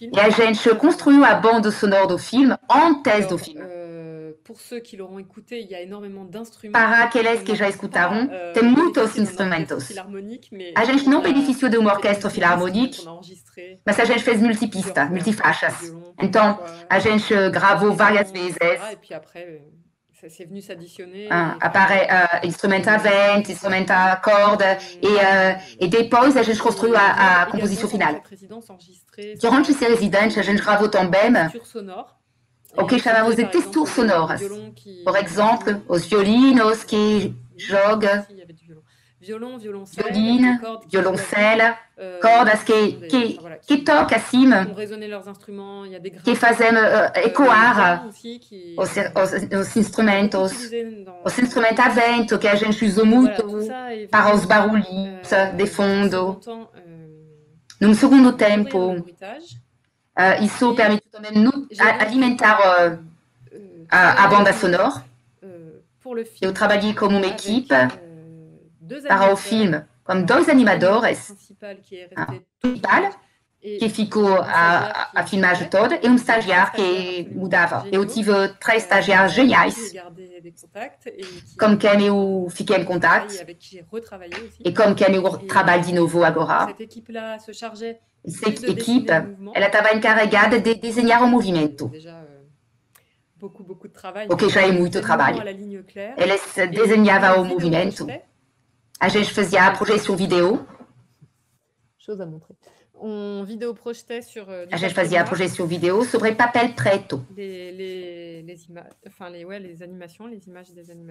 E a gente construiu a banda sonora do filme antes do filme. Para aqueles que já escutaram, tem muitos instrumentos. A gente não beneficiou de uma orquestra filarmônica, mas a gente fez multipista, multifaixas. Então, a gente gravou várias vezes. Instrumento a vento, instrumento a corda, e depois a gente construiu a composição final. Durante esse residente, a gente gravou também o que chamamos de texturas sonoras. Por exemplo, os violinos que jogam, violino, violoncelo, cordas que tocam acima, que fazem ecoar os instrumentos a vento, que a gente usa muito para os barulhos de fundo. No segundo tempo, isso permite também alimentar a banda sonora. Eu trabalhei como uma equipe para o filme, com 2 animadores, principal, que ficou a filmagem toda, e um estagiário que mudava. Eu tive 3 estagiários geniais, com quem eu fiquei em contato, e com quem eu trabalho de novo agora. Essa equipe, ela estava encarregada de desenhar o movimento, o que já é muito trabalho. Eles desenhavam o movimento, a gente fazia a projeção vídeo. A gente fazia a projeção vídeo sobre papel preto.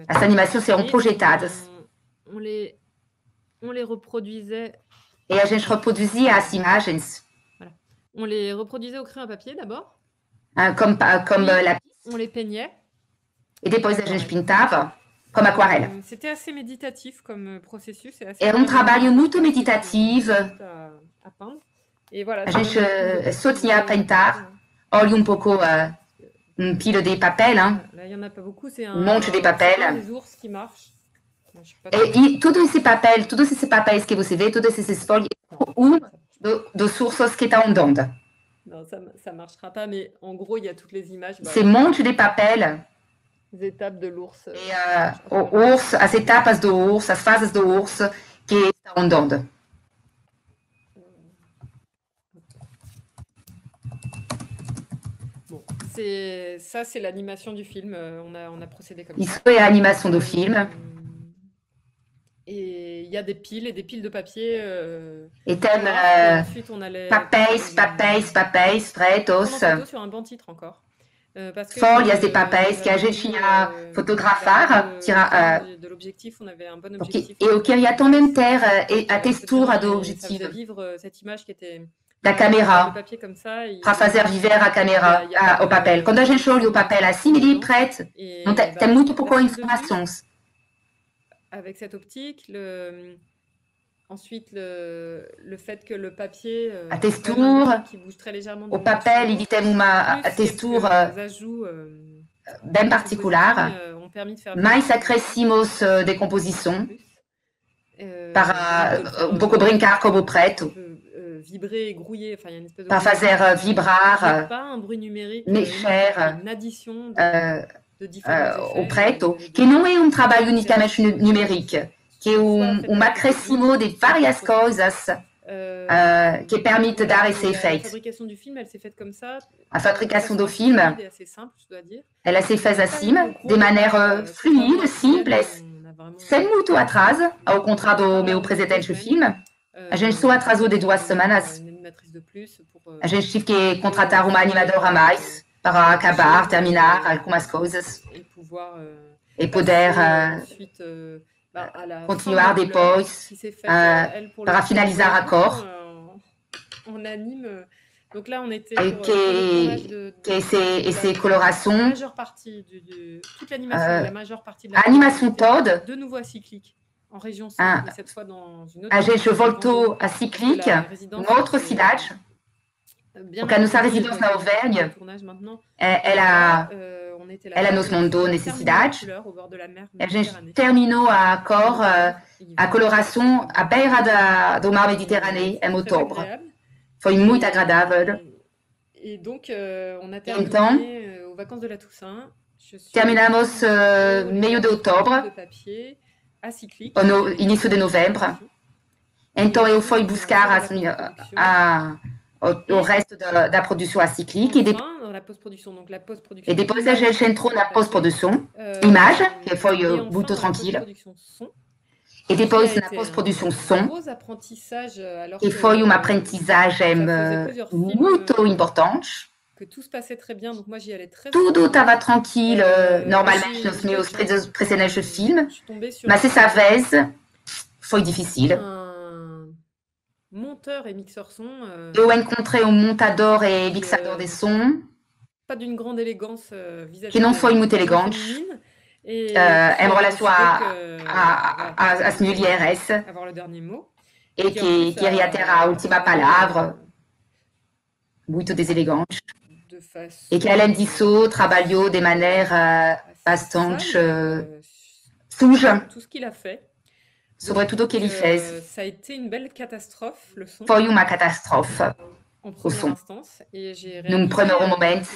As animações serão projetadas. E a gente reproduzia as imagens. On les reproduisait au crayon à papier d'abord. Comme lápis. On les peignait. E depois a gente pintava como aquarela. C'était assez méditatif comme processus. Era um trabalho muito meditativo. À peindre. Et voilà, a gente só tinha a pintar. Olha um pouco pile de papel. Là, il y en a pas beaucoup. C'est un monte de papel. Des ours qui marchent. E todos esses papéis que você vê, todas essas folhas, de sources que estão andando. Non, ça ne marchera pas, mais en gros, il y a toutes les images. Ces monte de papel. Les étapes de l'ours. As etapas do urso, as fases do urso que estão andando. Bon, ça, c'est l'animation du film. On a procédé comme ça. Isso é a animação do filme. Et il y a des piles et des piles de papier. Et tem papéis pretos. Sur un banc titre encore. Folhas de papéis que a gente ia fotografar. De l'objectif, on avait un bon objectif. Eu queria também ter a textura do objetivo. Vivre cette image qui était da câmera, para fazer viver a câmera, o papel. Quando a gente olha o papel assim, ele é preto. Tem muito pouco informações. Avec cette optique, ensuite le fait que le papier a textura, qui bouge très légèrement o papel ele tem uma textura bem particular, mais acrescimos de composição para um pouco brincar com o preto, vibrer et grouiller, enfin, il y a une espèce de para fazer vibrar, pas un bruit numérique, mexer une addition o preto, que não é trabalho unicamente numérico, que é acréscimo de várias coisas que permite dar esse efeito. A fabricação do filme, elle s'est faite comme ça. A fabricação do filme, ela se fez assim, de maneira fluida, simples, sem muito atraso, ao contrário do meu precedente filme. A gente só atrasou de 2 semanas. A gente teve que contratar uma animadora a mais para acabar, terminar algumas coisas e poder continuar depois para finalizar a cor. On anime. Donc là, on était essa coloração. La majeure partie toute l'animation, la majeure partie de la animação toda. De nouveau à Cyclique, en région centre, mais cette fois dans une autre. A gente voltou a Cyclique, uma outra cidade. Porque a nossa residência na Auvergne, ela nos mandou nessa cidade. A gente terminou a cor, a coloração à beira do mar Mediterrâneo em outubro. Foi muito agradável. Então, terminamos meio de outubro, no início de novembro. Então, eu fui buscar o resto da produção a Cyclique. E depois a gente entrou na pós-produção, imagem, que foi muito tranquila. E depois na pós-produção som, que foi uma aprendizagem muito importante. Tudo estava tranquilo, normalmente nos meus precedentes filmes, mas dessa vez foi difícil. Monteur et mixeur son. Eu encontrei montador e mixador de som. Pas d'une grande élégance vis-à-vis. Que não foi muito elegante. Em relação às mulheres. Avoir le dernier mot. E que queria ter a última palavra. Muito deselegante. E que, além disso, trabalhou de maneira bastante suja. Tout ce qu'il a fait. Sobre tudo o que ele fez. Ça a été une belle catastrophe, le son. Foi uma catástrofe o som. Num primeiro momento,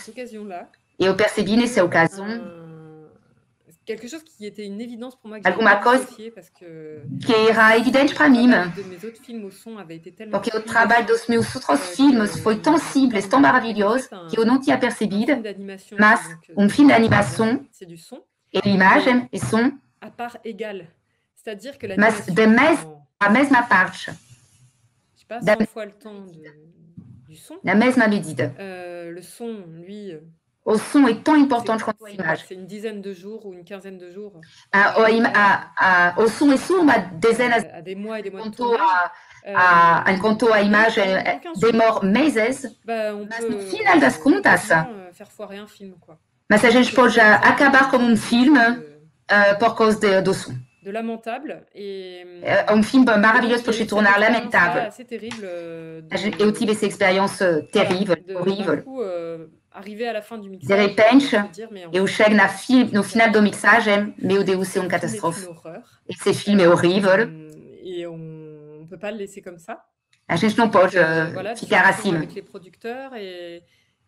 eu percebi nessa ocasião quelque chose qui était une évidence pour moi, alguma coisa que era evidente para mim, porque o trabalho dos meus outros filmes foi tão simples, tão maravilhoso, que eu não tinha percebido, mas filme de animação, e imagem e som, à part égale. C'est-à-dire que mas a mesma parte, da fois le temps du son, na mesma medida. Le son, lui, o som é tão importante quanto a imagem. C'est une dizaine de jours ou une quinzaine de jours. O som é só uma dezena de des mois et des mois de tournage. Enquanto a imagem demora meses, mas no final das contas, faire foirer un film, quoi. Mas a gente pode acabar com filme por causa do som. De lamentable et film maravilhoso pode se tornar lamentável. C'est terrible. Eu tive essa experiência terrível, horrível. arrivé à la fin du de mixage, repente, dire, mais eu chego no final do mixagem, meu Deus, c'est une catastrophe. Esse filme é horrível. Et on peut pas le laisser comme ça. A gente não pode ficar assim. Avec les producteurs et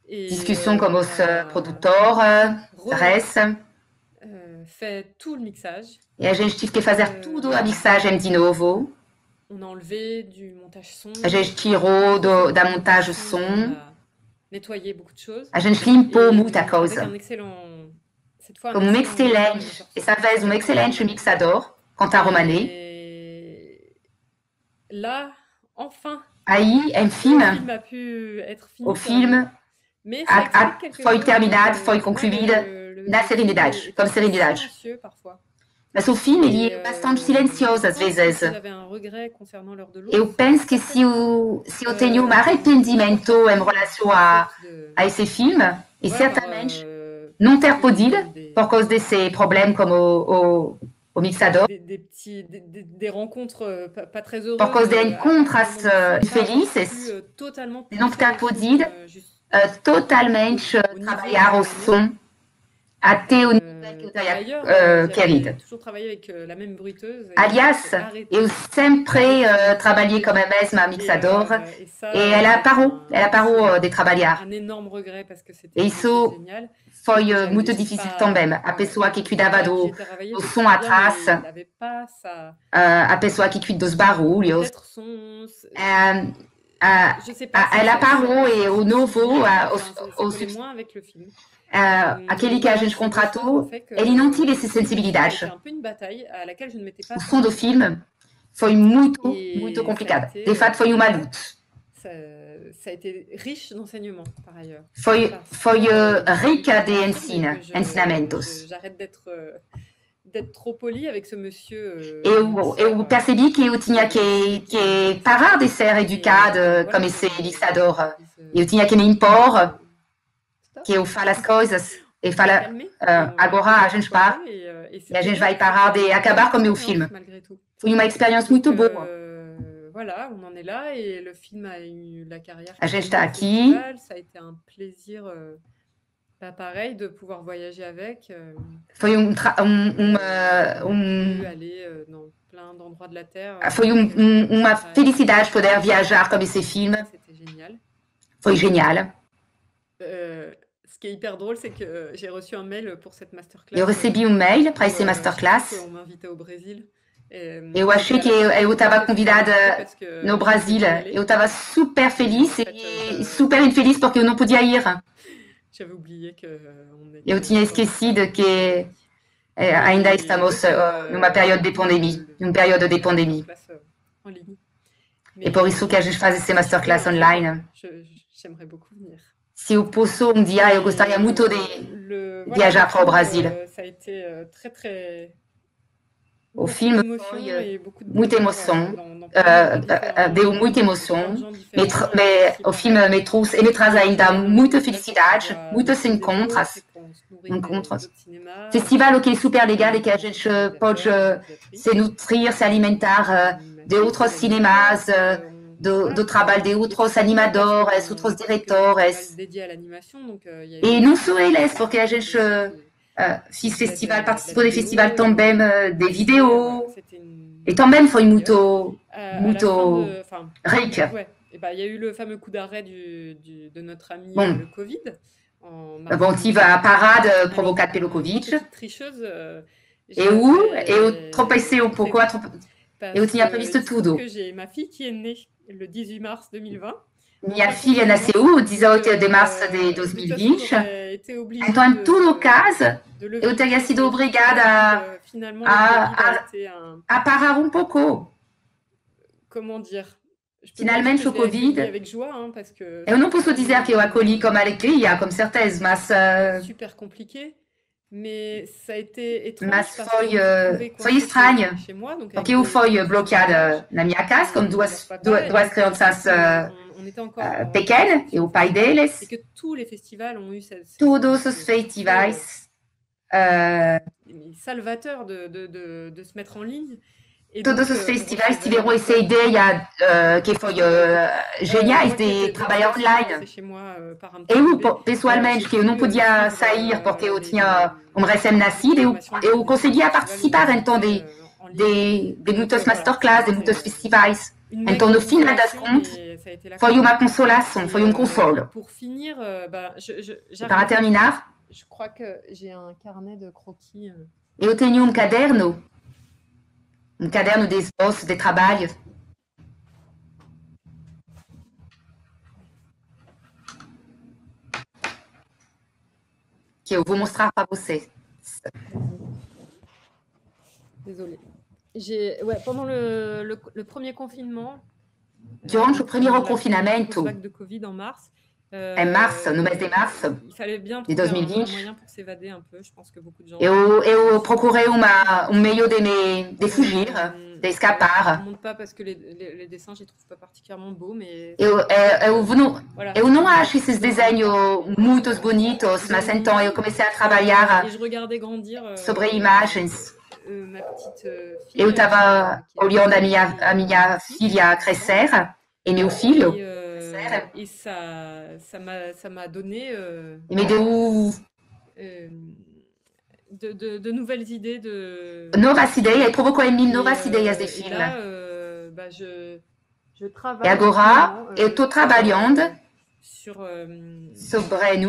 discussion com os produtores, fait tout le mixage. E a gente tive que fazer tudo a mixagem de novo. On a enlevé du montage son. A gente tirou da montagem som. Nettoyé beaucoup de choses. A gente limpou muita coisa. Como um excelente, dessa vez um excelente mixador, Quentin Romanet. Là, enfin, aí, enfim, o filme foi terminado, foi concluído na serenidade, com serenidade. Mas o filme ele é bastante silencioso às vezes. Eu penso que se eu tenho um arrependimento em relação a esse filme, e certamente não ter podido, por causa desse problema como o mixador. Des rencontres pas très heureuses. Por causa de encontros infelizes, de não ter podido totalmente trabalhar o som até o nível que eu tinha querido. Aliás, eu sempre trabalhei com a mesma mixadora e ela parou de trabalhar. E isso foi muito difícil também. A pessoa que cuidava do som atrás, a pessoa que cuida dos barulhos, ela parou e o novo, aquele que a gente contratou, ele não tinha essa sensibilidade. O som do filme foi muito complicado. De fato, foi uma luta. Ça a été riche d'enseignements, par ailleurs. Foi rica de ensinamentos. J'arrête d'être trop poli avec ce monsieur. Eu percebi que eu tinha que parar de ser educada como esse mixador. Eu tinha que me impor que eu falo as coisas e falo, agora a gente para e a gente vai parar de acabar com o meu filme. Foi uma experiência muito boa. Voilà, on en est là et le film a eu la carrière. A gente está aqui. Ça a été un plaisir, pareil, de pouvoir voyager avec. Foi aller dans plein d'endroits de la Terre. Foi uma felicidade poder viajar com esse filme. C'était génial. Foi génial. Ce qui est hyper drôle, c'est que j'ai reçu un mail pour cette masterclass. Eu recebi mail para essa masterclass. On m'invitait au Brésil. Eu achei que eu estava convidada no Brasil. Eu estava super feliz e super infeliz porque eu não podia ir. Eu tinha esquecido que ainda estamos numa período de pandemia, E por isso que a gente faz esse masterclass online. Se eu posso dia, eu gostaria muito de viajar para o Brasil. O filme foi muita emoção, deu muita emoção, mas o filme me traz ainda muita felicidade, muitos encontros. Festival que é super legal e que a gente pode se nutrir, se alimentar de outros cinemas, do trabalho de outros animadores, outros diretores. E não só eles, porque a gente fiz festival, participou de festival também de vidéo. Et também foi muito rico. Il y a eu le fameux coup d'arrêt de notre ami le Covid. Bom, tive a parada provocada pelo Covid. Eu tropecei um pouco. Eu tinha previsto tudo. J'ai ma fille qui est née le 18 mars 2020. Minha filha nasceu o 18 de março de 2020. Então, em todo caso, eu teria sido obrigada a parar um pouco. Comment dire? Finalmente, o Covid. Eu não posso dizer que eu acolhi com alegria, com certeza, mas. Super compliqué. Mais ça a été étrange. Mas foi estranho, porque eu fui bloqueada na minha casa com duas crianças pequenas e o pai deles. Todos os festivais salvateur de se mettre en ligne. Todos os festivais tiveram essa ideia que foi genial de trabalhar online. Eu, pessoalmente, que eu não podia sair porque eu tinha recém-nascido, eu conseguia participar, então, de muitas masterclass, de muitos festivais. Então, no final das contas, foi uma consolação, foi consolo. Para terminar, je crois que j'ai un carnet de croquis. Eu tenho caderno de esboço, de trabalho. Que eu vou mostrar para você. Désolée. Pendant le premier confinement, durante o primeiro confinamento, vague de Covid en mars, em março, no mês de março de 2020, eu procurei meio de fugir, de escapar. Eu não acho esses desenhos muito bonitos, mas então eu comecei a trabalhar sobre imagens. Eu estava olhando a minha filha crescer e meu filho. Et ça m'a donné me deu de nouvelles idées novas ideias e provocou em mim novas ideias de filme. Je travaille e agora eu estou trabalhando sobre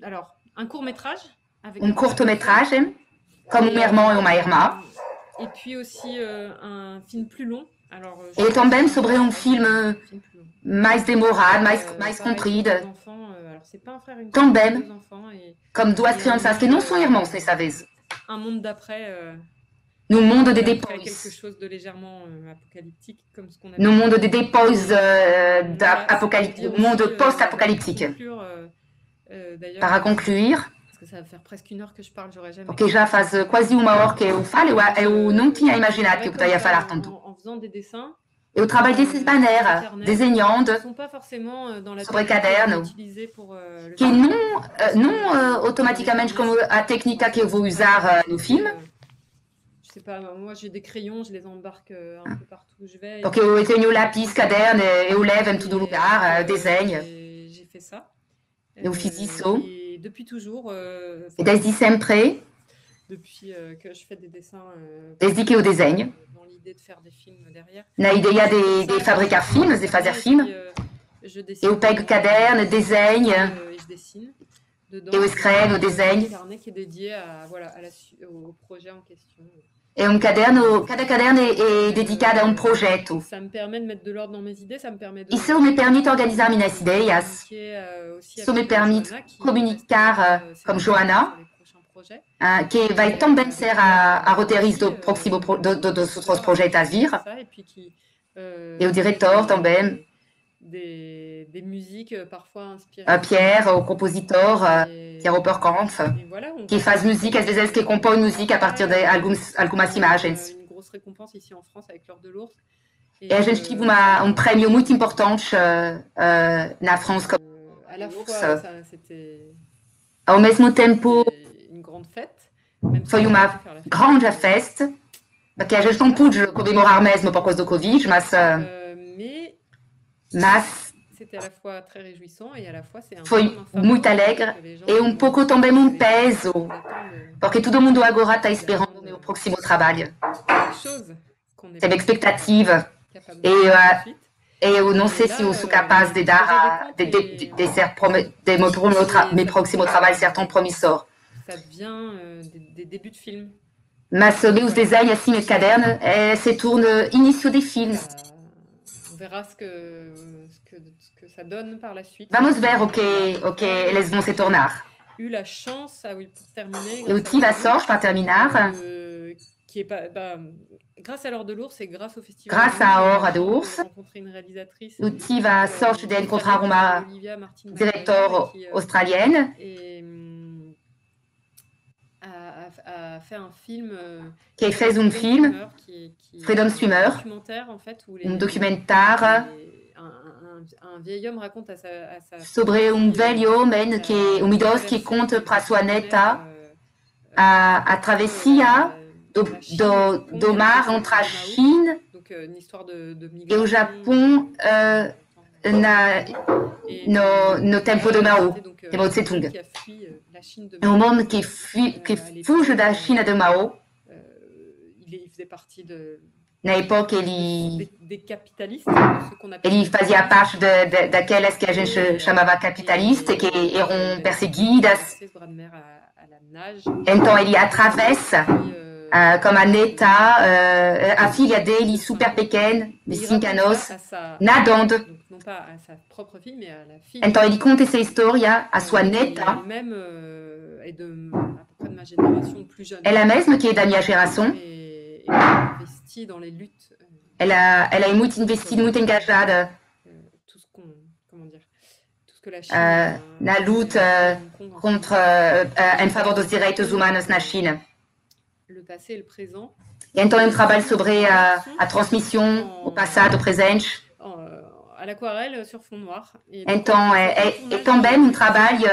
alors un court-métrage curto-métrage comme um irmão e uma irmã. Et puis aussi un film plus long. Alors, e também sobre filme mais demorado, mais comprido. Também, como duas crianças que não são irmãos dessa vez. Un monde d'après. No mundo de depois. Quelque chose de légèrement apocalyptique, comme ce qu'on a. No mundo de depois mundo post-apocalyptique. Para concluir, ça va faire presque une heure que je parle, j'aurais jamais. Porque já faz quase uma hora que eu falo, eu não tinha imaginado que eu poderia falar tanto. En faisant des dessins. Eu trabalho dessa maneira, desenhando sobre caderno, que não automaticamente como a técnica que eu vou usar no filme. Je sais pas, moi j'ai des crayons, je les embarque un peu partout où je vais. Porque eu tenho lápis, caderno, eu levo em todo lugar, desenho. J'ai fait ça. Eu fiz isso. Et depuis toujours. E desde sempre. Depuis que je fais des dessins. Desde que eu desenho. Dans l'idée de faire des films derrière. Na ideia de fabricar filmes, de fazer filmes. Eu pego caderno, desenho. Et je dessine. Eu escrevo, desenho. Un carnet qui est dédié au projet en question. É caderno, cada caderno é dedicado a projeto. Ça me permet de mettre de l'ordre dans mes idées, ça me permet de. Isso me permite organizar minhas ideias. Isso me permite comunicar com Joana, que vai também ser a roteirista dos outros projetos a vir. E o diretor também. Des musiques parfois inspirées. Pierre, o compositor, Pierre Oberkampf, que faz música, às vezes que compõe música a partir de algumas imagens. Une grosse récompense ici en France avec l'Or de l'Ours. E a gente teve prêmio muito importante na França. À la fois, c'était. Ao mesmo tempo, une grande fête. Foi uma grande festa, porque a gente não pôde comemorar mesmo por causa do Covid, mas c'était à la fois très réjouissant et à la fois c'est un foi muito alegre e pouco também peso, porque todo mundo agora está esperando o meu próximo trabalho. Tem expectativa e eu não sei se eu sou capaz de dar meu próximo trabalho ser tão promissor. Ça devient des débuts de films. Mas meus desenhos assim, meu caderno, se torna início de filmes. On verra ce que ça donne par la suite. Vamos ver o que eles vão se tornar. Eu la chance, pour terminer. Eu tive a sorte para terminar. Qui est grâce à l'Or de l'Ours et grâce au festival. Grâce à Hora de Ours. Eu tive a sorte de encontrar uma diretora australienne. A fait un film qui fez film, Freedom Swimmer, en fait, documentaire un vieil homme raconte à sa sobre velho homem idoso que conta para sua neta a travessia do mar entre a Chine e o Japão no tempo de Mao, de Mao Tse-tung. É um homem que fuge da China de Mao. Na época, ele fazia parte daquelas que a gente chamava capitalistas, que eram perseguidas. Então, ele atravessa com a neta, a filha dele, super pequena, de 5 anos, nadando. Então, ele conta essa história à sua neta. Ela mesma que é da minha geração. Ela é muito investida, muito engajada na luta em favor dos direitos humanos na China. E então é um trabalho sobre a transmissão, o passado, o presente. Então é também um trabalho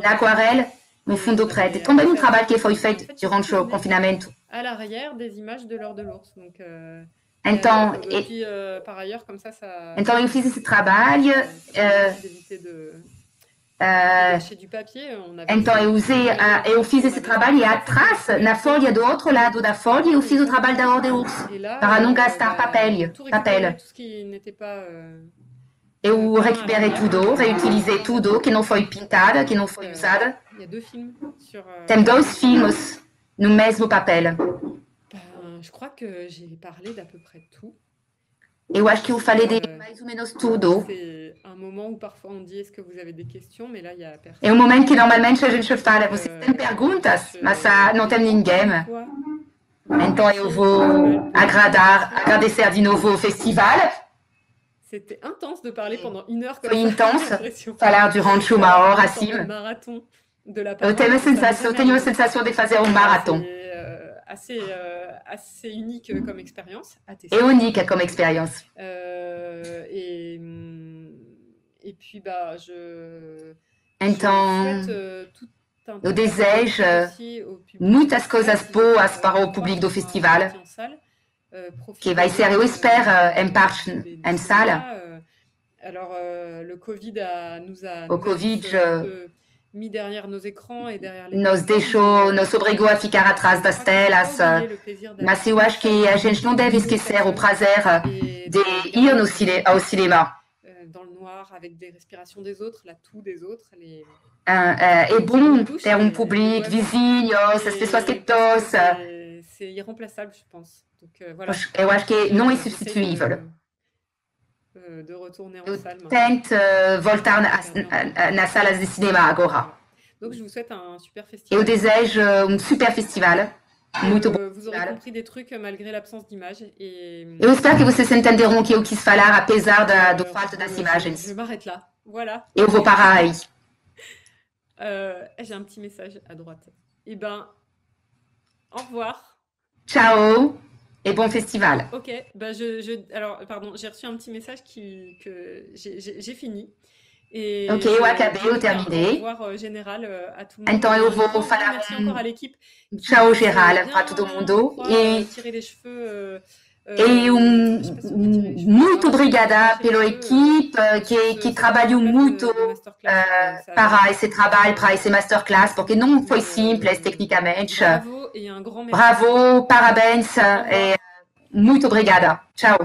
na aquarela, no fundo preto. É também um trabalho que foi feito durante o confinamento. À l'arrière des images de l'heure de l'ours. Donc, então, puis, par ailleurs, comme ça então eu fiz esse trabalho. Então eu fiz esse trabalho e atrás, na folha do outro lado da folha, eu fiz o trabalho da Hora de Urso, para não gastar papel. Eu recuperei tudo, reutilizei tudo que não foi pintado, que não foi usado. Tem 2 filmes no mesmo papel. Je crois que j'ai parlé d'à peu près tout. Eu acho que eu falei de mais ou menos tudo. C'est un moment où parfois on dit est-ce que vous avez des questions, mais là il y a personne. É um momento que normalmente a gente fala, vocês têm perguntas, mas não tem ninguém. Então eu vou agradecer de novo o festival. C'était intense de parler pendant 1 heure. Foi intenso falar durante 1 hora assim. Eu tenho a sensação de fazer um maratão. Assez unique comme expérience. É única como experiência. Et puis, bah, então, eu desejo muitas coisas boas para o público do festival, que vai ser, eu espero, em parte em sala. O Covid nos obrigou a ficar atrás das telas, mas eu acho que a gente não deve esquecer o prazer de ir ao cinema. É bom ter um público, vizinhos, as pessoas que tossem. Eu acho que não é substituível. Eu tento voltar nas salas de cinema agora. Donc, je vous souhaite un super festival. Eu desejo super festival. Muito bom. Vous aurez compris des trucs malgré l'absence d'images. Eu espero que vocês entenderão o que eu quis falar, apesar da falta das imagens. Je m'arrête là. Voilà. Eu vou parar aí. J'ai un petit message à droite. Eh ben, au revoir. Ciao. Et bon festival. Ok, bah alors, pardon, j'ai reçu un petit message que j'ai fini. Et ok, eu acabei, eu terminei. Au revoir général à tout le monde. Então eu vou falar merci encore à l'équipe. Tchau geral para todo mundo. Tirer les cheveux. Muito obrigada pela equipe que trabalhou muito para esse trabalho, para esse masterclass, porque não foi simples tecnicamente. Bravo e um grand merci. Bravo, parabéns e muito obrigada. Tchau.